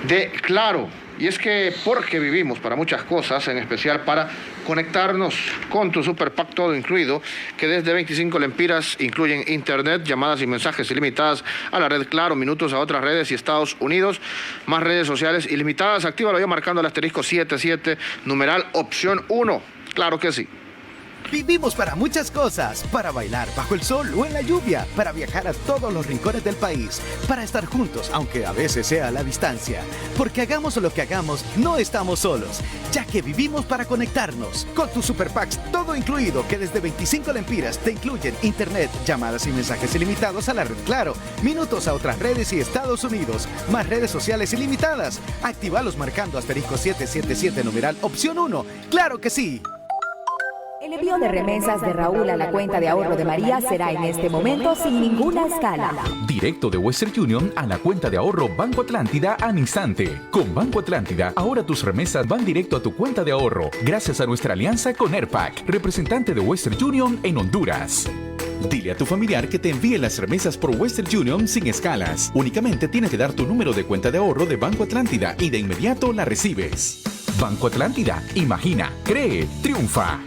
Speaker 2: de Claro. Y es que porque vivimos para muchas cosas, en especial para conectarnos con tu Super Pack todo incluido, que desde 25 lempiras incluyen internet, llamadas y mensajes ilimitadas a la red Claro, minutos a otras redes y Estados Unidos, más redes sociales ilimitadas. Actívalo ya marcando el asterisco 77, numeral opción 1. Claro que sí.
Speaker 9: Vivimos para muchas cosas, para bailar bajo el sol o en la lluvia, para viajar a todos los rincones del país, para estar juntos, aunque a veces sea a la distancia. Porque hagamos lo que hagamos, no estamos solos, ya que vivimos para conectarnos. Con tu Super Packs todo incluido, que desde 25 lempiras te incluyen internet, llamadas y mensajes ilimitados a la red Claro, minutos a otras redes y Estados Unidos, más redes sociales ilimitadas. Actívalos marcando asterisco 777 numeral opción 1. ¡Claro que sí!
Speaker 7: El envío de remesas de Raúl a la cuenta de ahorro de María será en este momento sin ninguna escala.
Speaker 8: Directo de Western Union a la cuenta de ahorro Banco Atlántida al instante. Con Banco Atlántida, ahora tus remesas van directo a tu cuenta de ahorro, gracias a nuestra alianza con Airpac, representante de Western Union en Honduras. Dile a tu familiar que te envíe las remesas por Western Union sin escalas. Únicamente tienes que dar tu número de cuenta de ahorro de Banco Atlántida y de inmediato la recibes. Banco Atlántida, imagina, cree, triunfa.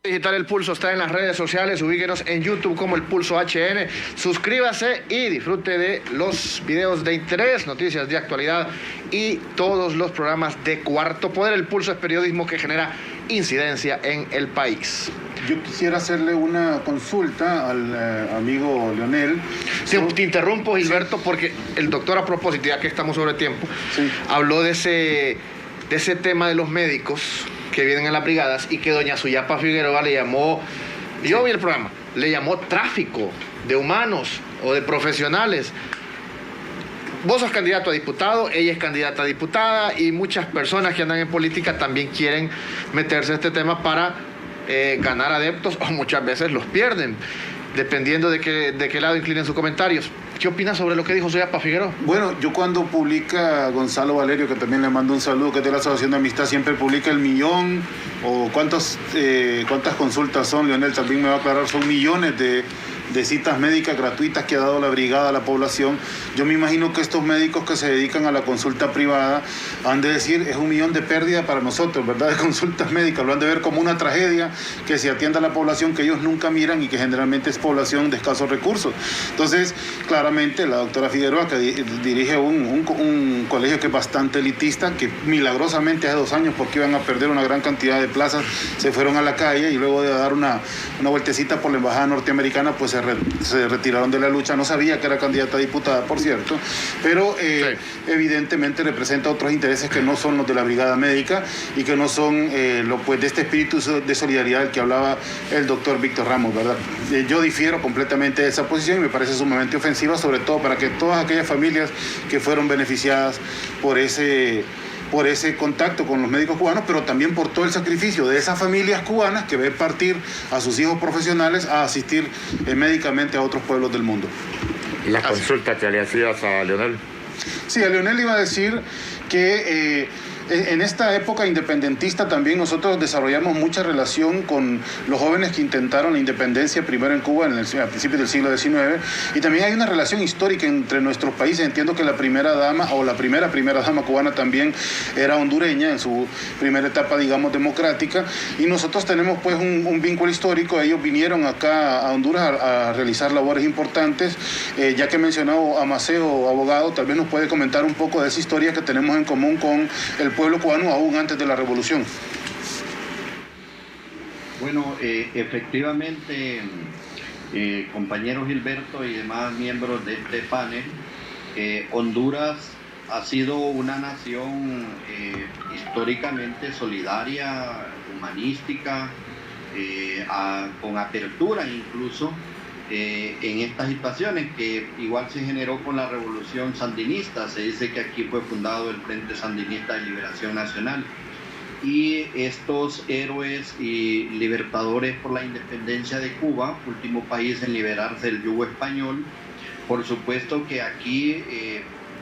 Speaker 2: Digital El Pulso está en las redes sociales, ubíquenos en YouTube como El Pulso HN, suscríbase y disfrute de los videos de interés, noticias de actualidad y todos los programas de Cuarto Poder. El Pulso es periodismo que genera incidencia en el país.
Speaker 3: Yo quisiera hacerle una consulta al amigo Leonel.
Speaker 2: Sí, te interrumpo, Gilberto, porque el doctor, a propósito, ya que estamos sobre tiempo, habló de ese tema de los médicos que vienen en las brigadas y que doña Suyapa Figueroa le llamó, yo vi el programa, le llamó tráfico de humanos o de profesionales. Vos sos candidato a diputado, ella es candidata a diputada y muchas personas que andan en política también quieren meterse a este tema para ganar adeptos, o muchas veces los pierden, dependiendo de qué lado inclinen sus comentarios. ¿Qué opinas sobre lo que dijo Suyapa Figueroa?
Speaker 3: Bueno, yo cuando publica Gonzalo Valerio, que también le mando un saludo, que es de la Asociación de Amistad, siempre publica el millón, o cuántas consultas son, Leonel también me va a aclarar, son millones de citas médicas gratuitas que ha dado la brigada a la población. Yo me imagino que estos médicos que se dedican a la consulta privada han de decir, es 1 millón de pérdida para nosotros, ¿verdad?, de consultas médicas. Lo han de ver como una tragedia que se atienda a la población que ellos nunca miran y que generalmente es población de escasos recursos. Entonces, claramente la doctora Figueroa, que dirige un colegio que es bastante elitista, que milagrosamente hace 2 años, porque iban a perder una gran cantidad de plazas, se fueron a la calle y luego de dar una vueltecita por la embajada norteamericana, pues se retiraron de la lucha. No sabía que era candidata a diputada, por cierto, pero evidentemente representa otros intereses que no son los de la brigada médica y que no son de este espíritu de solidaridad del que hablaba el doctor Víctor Ramos, ¿verdad? Yo difiero completamente de esa posición y me parece sumamente ofensiva, sobre todo para que todas aquellas familias que fueron beneficiadas por ese contacto con los médicos cubanos, pero también por todo el sacrificio de esas familias cubanas que ven partir a sus hijos profesionales a asistir médicamente a otros pueblos del mundo.
Speaker 4: ¿La consulta que le hacías a Leonel?
Speaker 3: Sí, a Leonel iba a decir que en esta época independentista también nosotros desarrollamos mucha relación con los jóvenes que intentaron la independencia primero en Cuba a principios del siglo XIX, y también hay una relación histórica entre nuestros países. Entiendo que la primera dama o la primera dama cubana también era hondureña en su primera etapa, digamos, democrática, y nosotros tenemos pues un vínculo histórico. Ellos vinieron acá a Honduras a realizar labores importantes. Ya que he mencionado a Maceo, abogado, tal vez nos puede comentar un poco de esa historia que tenemos en común con el pueblo cubano aún antes de la revolución.
Speaker 6: Bueno, efectivamente, compañero Gilberto y demás miembros de este panel, Honduras ha sido una nación históricamente solidaria, humanística, con apertura incluso en estas situaciones, que igual se generó con la revolución sandinista. Se dice que aquí fue fundado el Frente Sandinista de Liberación Nacional, y estos héroes y libertadores por la independencia de Cuba, último país en liberarse del yugo español, por supuesto que aquí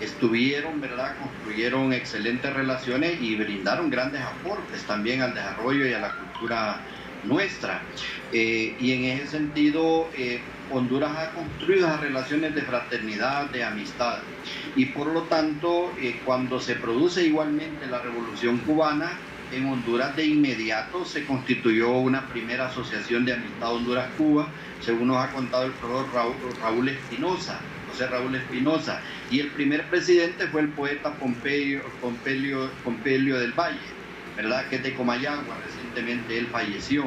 Speaker 6: estuvieron, ¿verdad?, construyeron excelentes relaciones y brindaron grandes aportes también al desarrollo y a la cultura nuestra. Y en ese sentido, Honduras ha construido esas relaciones de fraternidad, de amistad, y por lo tanto, cuando se produce igualmente la Revolución Cubana, en Honduras de inmediato se constituyó una primera asociación de amistad Honduras-Cuba, según nos ha contado el profesor Raúl Espinosa, José Raúl Espinosa, y el primer presidente fue el poeta Pompelio del Valle, ¿verdad?, que es de Comayagua. Recientemente él falleció.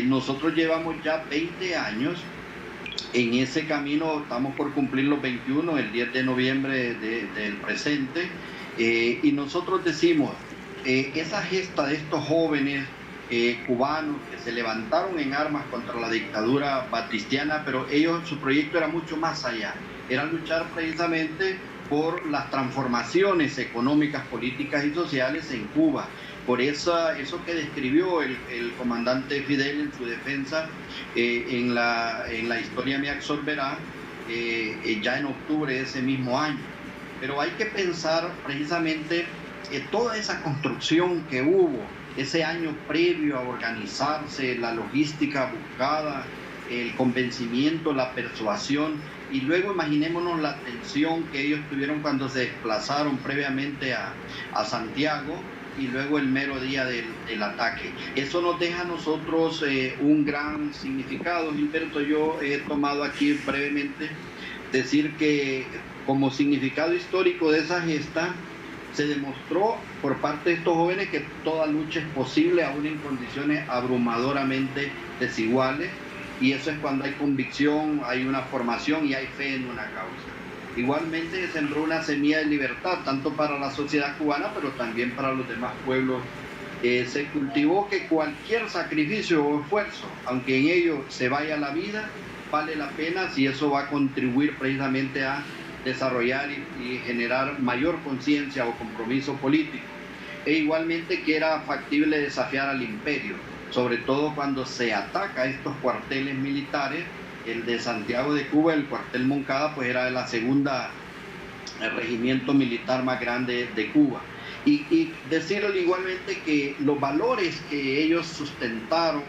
Speaker 6: Nosotros llevamos ya 20 años en ese camino, estamos por cumplir los 21, el 10 de noviembre del presente, y nosotros decimos, esa gesta de estos jóvenes cubanos que se levantaron en armas contra la dictadura batistiana, pero su proyecto era mucho más allá, era luchar precisamente por las transformaciones económicas, políticas y sociales en Cuba. por eso que describió el comandante Fidel en su defensa en la historia me absolverá ya en octubre de ese mismo año. Pero hay que pensar precisamente toda esa construcción que hubo ese año previo a organizarse, la logística buscada, el convencimiento, la persuasión, y luego imaginémonos la tensión que ellos tuvieron cuando se desplazaron previamente a Santiago y luego el mero día del ataque. Eso nos deja a nosotros un gran significado. Gilberto, yo he tomado aquí brevemente decir que como significado histórico de esa gesta se demostró por parte de estos jóvenes que toda lucha es posible aún en condiciones abrumadoramente desiguales, y eso es cuando hay convicción, hay una formación y hay fe en una causa. Igualmente sembró una semilla de libertad, tanto para la sociedad cubana, pero también para los demás pueblos. Se cultivó que cualquier sacrificio o esfuerzo, aunque en ello se vaya la vida, vale la pena si eso va a contribuir precisamente a desarrollar y generar mayor conciencia o compromiso político. E igualmente que era factible desafiar al imperio, sobre todo cuando se ataca estos cuarteles militares. El de Santiago de Cuba, el cuartel Moncada, pues era de la segunda regimiento militar más grande de Cuba. Y decirle igualmente que los valores que ellos sustentaron,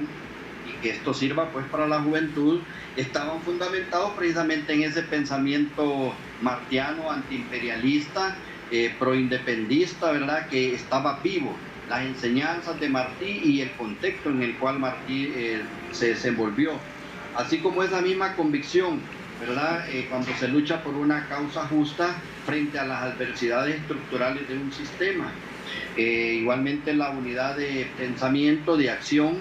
Speaker 6: y que esto sirva pues para la juventud, estaban fundamentados precisamente en ese pensamiento martiano, antiimperialista, proindependista, ¿verdad?, que estaba vivo. Las enseñanzas de Martí y el contexto en el cual Martí se desenvolvió, así como esa misma convicción, ¿verdad?, cuando se lucha por una causa justa frente a las adversidades estructurales de un sistema. Igualmente la unidad de pensamiento, de acción,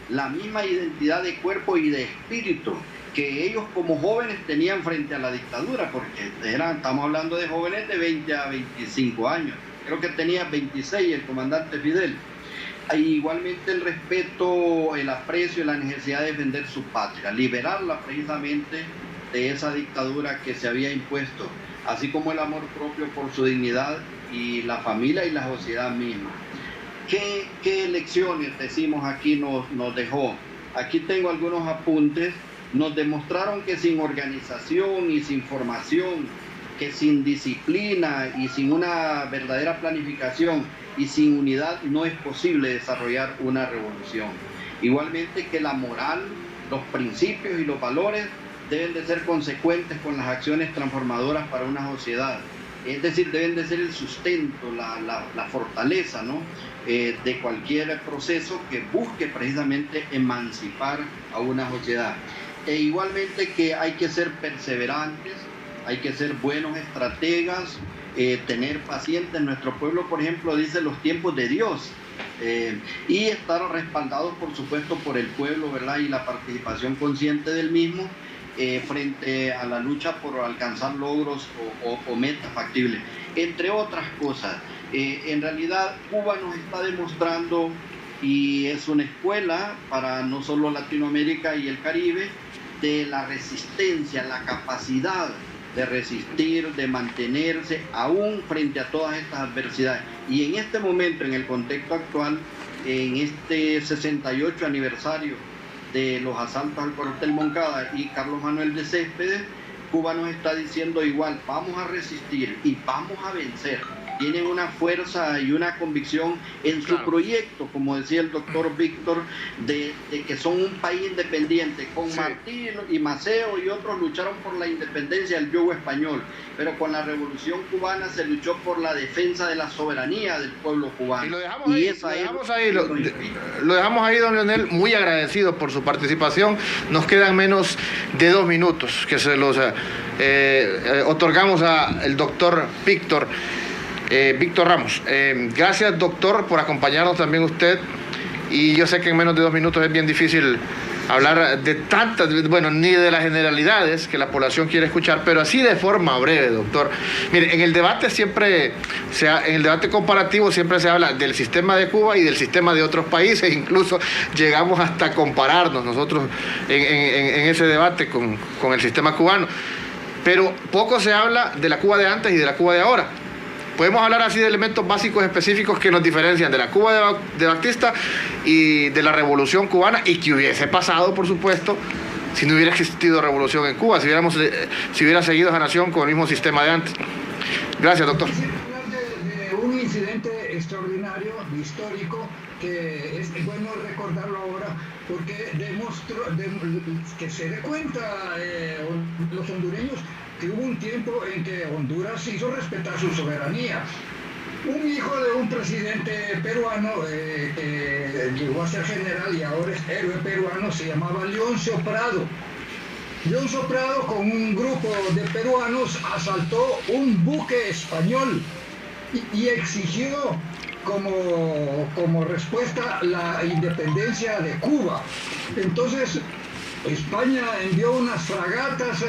Speaker 6: la misma identidad de cuerpo y de espíritu que ellos como jóvenes tenían frente a la dictadura, porque estamos hablando de jóvenes de 20 a 25 años, creo que tenía 26 el comandante Fidel. Igualmente el respeto, el aprecio y la necesidad de defender su patria, liberarla precisamente de esa dictadura que se había impuesto, así como el amor propio por su dignidad y la familia y la sociedad misma. ¿Qué lecciones, decimos aquí, nos dejó? Aquí tengo algunos apuntes. Nos demostraron que sin organización y sin formación, que sin disciplina y sin una verdadera planificación y sin unidad no es posible desarrollar una revolución. Igualmente que la moral, los principios y los valores deben de ser consecuentes con las acciones transformadoras para una sociedad. Es decir, deben de ser el sustento, la fortaleza, ¿no?, de cualquier proceso que busque precisamente emancipar a una sociedad. E igualmente que hay que ser perseverantes, hay que ser buenos estrategas, tener paciencia. Nuestro pueblo, por ejemplo, dice los tiempos de Dios, y estar respaldados, por supuesto, por el pueblo, ¿verdad?, y la participación consciente del mismo frente a la lucha por alcanzar logros o metas factibles, entre otras cosas. En realidad, Cuba nos está demostrando, y es una escuela para no solo Latinoamérica y el Caribe, de la resistencia, la capacidad de resistir, de mantenerse aún frente a todas estas adversidades. Y en este momento, en el contexto actual, en este 68 aniversario de los asaltos al cuartel Moncada y Carlos Manuel de Céspedes, Cuba nos está diciendo igual, vamos a resistir y vamos a vencer. Tienen una fuerza y una convicción en su proyecto, como decía el doctor Víctor, de que son un país independiente. Con Martí y Maceo y otros lucharon por la independencia del yugo español, pero con la Revolución Cubana se luchó por la defensa de la soberanía del pueblo cubano.
Speaker 2: Y lo dejamos ahí, don Leonel, muy agradecido por su participación. Nos quedan menos de 2 minutos que se los otorgamos al doctor Víctor Ramos. Gracias, doctor, por acompañarnos también usted. Y yo sé que en menos de 2 minutos es bien difícil hablar de tantas, bueno, ni de las generalidades que la población quiere escuchar, pero así de forma breve, doctor. Mire, en el debate en el debate comparativo siempre se habla del sistema de Cuba y del sistema de otros países, incluso llegamos hasta compararnos nosotros en ese debate con el sistema cubano. Pero poco se habla de la Cuba de antes y de la Cuba de ahora. Podemos hablar así de elementos básicos específicos que nos diferencian de la Cuba de Batista y de la Revolución Cubana, y que hubiese pasado, por supuesto, si no hubiera existido revolución en Cuba, si hubiera seguido esa nación con el mismo sistema de antes. Gracias, doctor.
Speaker 10: De un incidente extraordinario, histórico, que es bueno recordarlo ahora, porque demostró que se dé cuenta los hondureños que hubo un tiempo en que Honduras hizo respetar su soberanía. Un hijo de un presidente peruano que llegó a ser general y ahora es héroe peruano, se llamaba Leoncio Prado. Leoncio Prado, con un grupo de peruanos, asaltó un buque español y exigió como respuesta la independencia de Cuba. Entonces España envió unas fragatas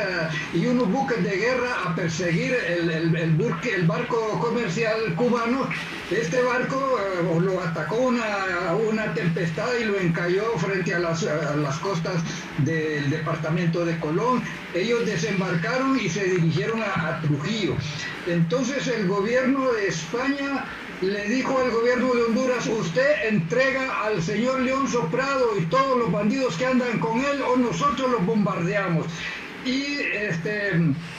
Speaker 10: y unos buques de guerra a perseguir el barco comercial cubano. Este barco lo atacó una tempestad y lo encalló frente a las costas del departamento de Colón. Ellos desembarcaron y se dirigieron a Trujillo. Entonces el gobierno de España le dijo al gobierno de Honduras: usted entrega al señor Leoncio Prado y todos los bandidos que andan con él, o nosotros los bombardeamos. Y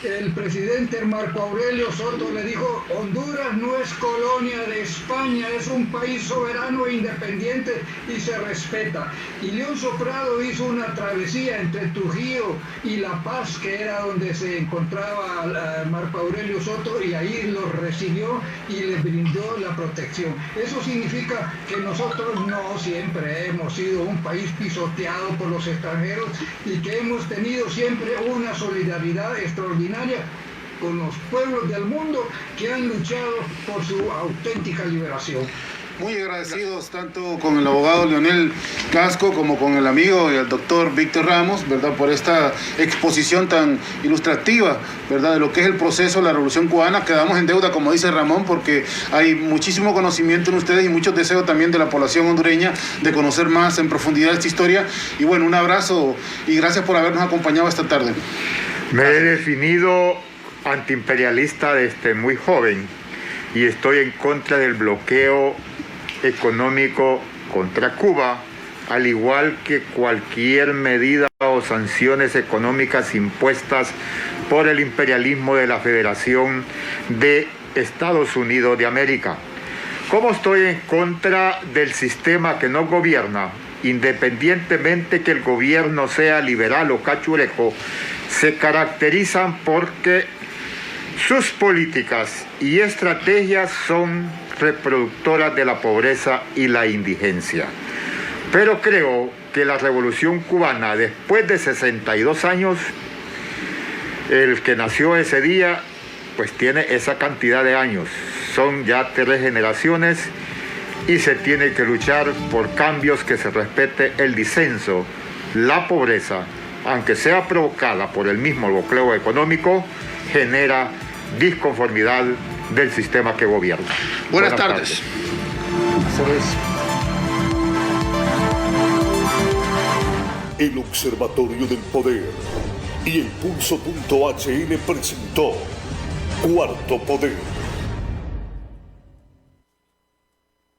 Speaker 10: el presidente Marco Aurelio Soto le dijo: Honduras no es colonia de España, es un país soberano e independiente y se respeta. Y Leoncio Prado hizo una travesía entre Trujillo y La Paz, que era donde se encontraba Marco Aurelio Soto, y ahí los recibió y les brindó la protección. Eso significa que nosotros no siempre hemos sido un país pisoteado por los extranjeros y que hemos tenido siempre una solidaridad extraordinaria con los pueblos del mundo que han luchado por su auténtica liberación.
Speaker 3: Muy agradecidos tanto con el abogado Leonel Casco como con el amigo y el doctor Víctor Ramos, ¿verdad?, por esta exposición tan ilustrativa, ¿verdad?, de lo que es el proceso de la Revolución Cubana. Quedamos en deuda, como dice Ramón, porque hay muchísimo conocimiento en ustedes y muchos deseos también de la población hondureña de conocer más en profundidad esta historia. Y bueno, un abrazo y gracias por habernos acompañado esta tarde.
Speaker 4: Me he definido antiimperialista desde muy joven y estoy en contra del bloqueo económico contra Cuba, al igual que cualquier medida o sanciones económicas impuestas por el imperialismo de la Federación de Estados Unidos de América. Como estoy en contra del sistema que nos gobierna, independientemente que el gobierno sea liberal o cachureco, se caracterizan porque sus políticas y estrategias son reproductoras de la pobreza y la indigencia. Pero creo que la Revolución Cubana, después de 62 años, el que nació ese día, pues tiene esa cantidad de años. Son ya 3 generaciones y se tiene que luchar por cambios que se respete el disenso. La pobreza, aunque sea provocada por el mismo bloqueo económico, genera disconformidad del sistema que gobierna.
Speaker 2: Buenas tardes.
Speaker 1: El Observatorio del Poder y el Pulso.hn presentó Cuarto Poder.